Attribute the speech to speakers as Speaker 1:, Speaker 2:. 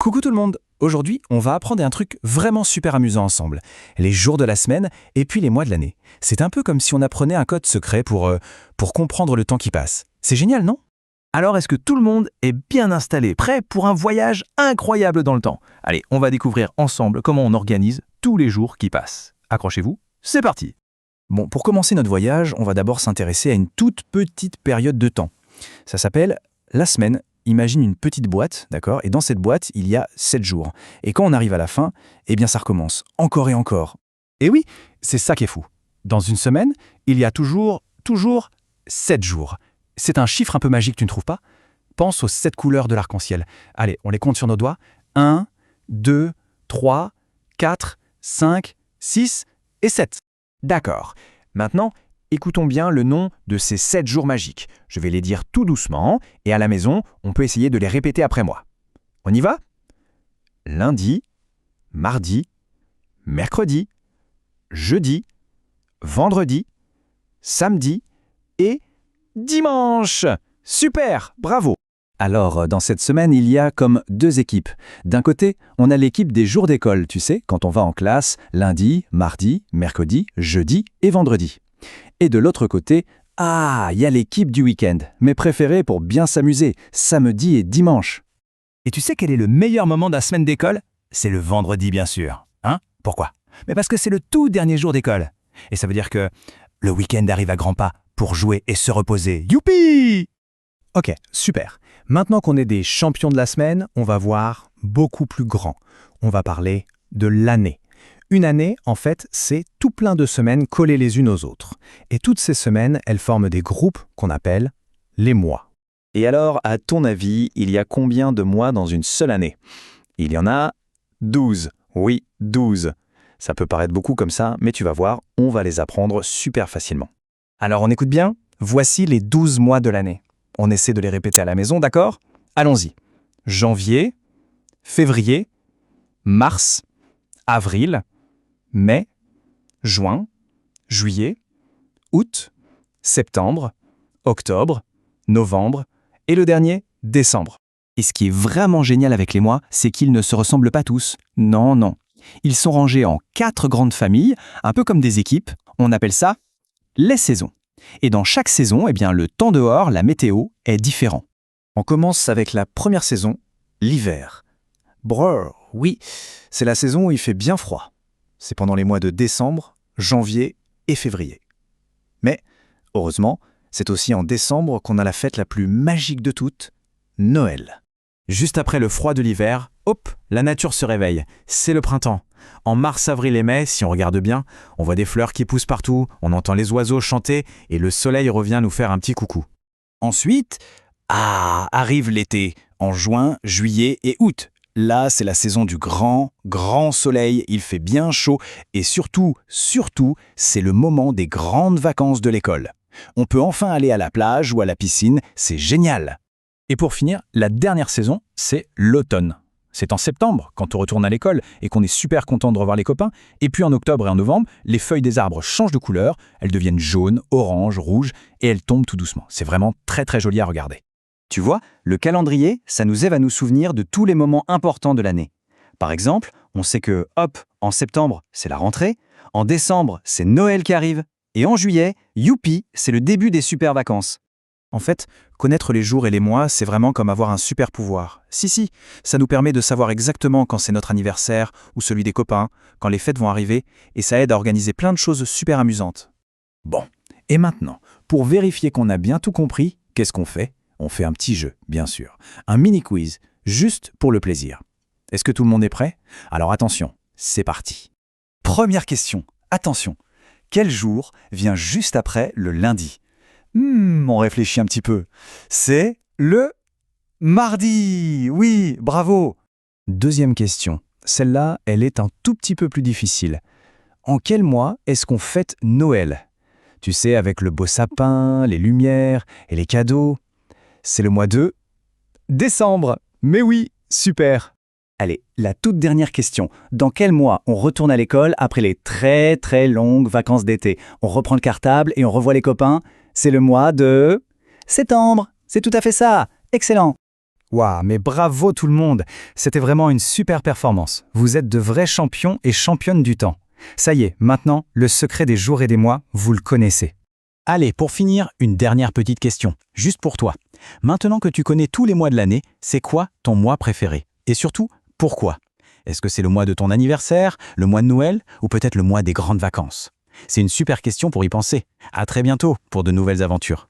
Speaker 1: Coucou tout le monde. Aujourd'hui, on va apprendre un truc vraiment super amusant ensemble. Les jours de la semaine et puis les mois de l'année. C'est un peu comme si on apprenait un code secret pour comprendre le temps qui passe. C'est génial, non?
Speaker 2: Alors est-ce que tout le monde est bien installé, prêt pour un voyage incroyable dans le temps? Allez, on va découvrir ensemble comment on organise tous les jours qui passent. Accrochez-vous, c'est parti!
Speaker 1: Bon, pour commencer notre voyage, on va d'abord s'intéresser à une toute petite période de temps. Ça s'appelle la semaine. Imagine une petite boîte, d'accord? Et dans cette boîte, il y a 7 jours. Et quand on arrive à la fin, eh bien ça recommence, encore et encore. Et oui, c'est ça qui est fou. Dans une semaine, il y a toujours 7 jours. C'est un chiffre un peu magique, tu ne trouves pas? Pense aux 7 couleurs de l'arc-en-ciel. Allez, on les compte sur nos doigts. 1, 2, 3, 4, 5, 6 et 7. D'accord. Maintenant, écoutons bien le nom de ces 7 jours magiques. Je vais les dire tout doucement et à la maison, on peut essayer de les répéter après moi. On y va? Lundi, mardi, mercredi, jeudi, vendredi, samedi et dimanche. Super, bravo! Alors, dans cette semaine, il y a comme 2 équipes. D'un côté, on a l'équipe des jours d'école, tu sais, quand on va en classe lundi, mardi, mercredi, jeudi et vendredi. Et de l'autre côté, il y a l'équipe du week-end, mes préférés pour bien s'amuser, samedi et dimanche.
Speaker 2: Et tu sais quel est le meilleur moment de la semaine d'école? C'est le vendredi, bien sûr. Hein? Pourquoi? Mais parce que c'est le tout dernier jour d'école. Et ça veut dire que le week-end arrive à grands pas pour jouer et se reposer. Youpi!
Speaker 1: Ok, super. Maintenant qu'on est des champions de la semaine, on va voir beaucoup plus grand. On va parler de l'année. Une année, en fait, c'est tout plein de semaines collées les unes aux autres. Et toutes ces semaines, elles forment des groupes qu'on appelle les mois. Et alors, à ton avis, il y a combien de mois dans une seule année? Il y en a 12. Oui, 12. Ça peut paraître beaucoup comme ça, mais tu vas voir, on va les apprendre super facilement. Alors, on écoute bien? Voici les 12 mois de l'année. On essaie de les répéter à la maison, d'accord? Allons-y. Janvier, février, mars, avril, mai, juin, juillet, août, septembre, octobre, novembre et le dernier, décembre. Et ce qui est vraiment génial avec les mois, c'est qu'ils ne se ressemblent pas tous. Non, non. Ils sont rangés en 4 grandes familles, un peu comme des équipes. On appelle ça les saisons. Et dans chaque saison, eh bien, le temps dehors, la météo, est différent. On commence avec la première saison, l'hiver. Brrr, oui, c'est la saison où il fait bien froid. C'est pendant les mois de décembre, janvier et février. Mais, heureusement, c'est aussi en décembre qu'on a la fête la plus magique de toutes, Noël. Juste après le froid de l'hiver, hop, la nature se réveille. C'est le printemps. En mars, avril et mai, si on regarde bien, on voit des fleurs qui poussent partout, on entend les oiseaux chanter et le soleil revient nous faire un petit coucou. Ensuite, arrive l'été, en juin, juillet et août. Là, c'est la saison du grand soleil, il fait bien chaud et surtout, c'est le moment des grandes vacances de l'école. On peut enfin aller à la plage ou à la piscine, c'est génial. Et pour finir, la dernière saison, c'est l'automne. C'est en septembre, quand on retourne à l'école et qu'on est super content de revoir les copains. Et puis en octobre et en novembre, les feuilles des arbres changent de couleur, elles deviennent jaunes, oranges, rouges et elles tombent tout doucement. C'est vraiment très très joli à regarder. Tu vois, le calendrier, ça nous aide à nous souvenir de tous les moments importants de l'année. Par exemple, on sait que, en septembre, c'est la rentrée, en décembre, c'est Noël qui arrive, et en juillet, youpi, c'est le début des super vacances. En fait, connaître les jours et les mois, c'est vraiment comme avoir un super pouvoir. Si, ça nous permet de savoir exactement quand c'est notre anniversaire ou celui des copains, quand les fêtes vont arriver, et ça aide à organiser plein de choses super amusantes. Bon, et maintenant, pour vérifier qu'on a bien tout compris, qu'est-ce qu'on fait? On fait un petit jeu, bien sûr. Un mini-quiz, juste pour le plaisir. Est-ce que tout le monde est prêt? Alors attention, c'est parti. Première question, attention. Quel jour vient juste après le lundi? On réfléchit un petit peu. C'est le mardi. Oui, bravo. Deuxième question. Celle-là, elle est un tout petit peu plus difficile. En quel mois est-ce qu'on fête Noël? Tu sais, avec le beau sapin, les lumières et les cadeaux. C'est le mois de décembre. Mais oui, super. Allez, la toute dernière question. Dans quel mois on retourne à l'école après les très très longues vacances d'été? On reprend le cartable et on revoit les copains? C'est le mois de septembre. C'est tout à fait ça. Excellent.
Speaker 2: Waouh, mais bravo tout le monde! C'était vraiment une super performance. Vous êtes de vrais champions et championnes du temps. Ça y est, maintenant, le secret des jours et des mois, vous le connaissez. Allez, pour finir, une dernière petite question, juste pour toi. Maintenant que tu connais tous les mois de l'année, c'est quoi ton mois préféré? Et surtout, pourquoi? Est-ce que c'est le mois de ton anniversaire, le mois de Noël ou peut-être le mois des grandes vacances? C'est une super question pour y penser. À très bientôt pour de nouvelles aventures.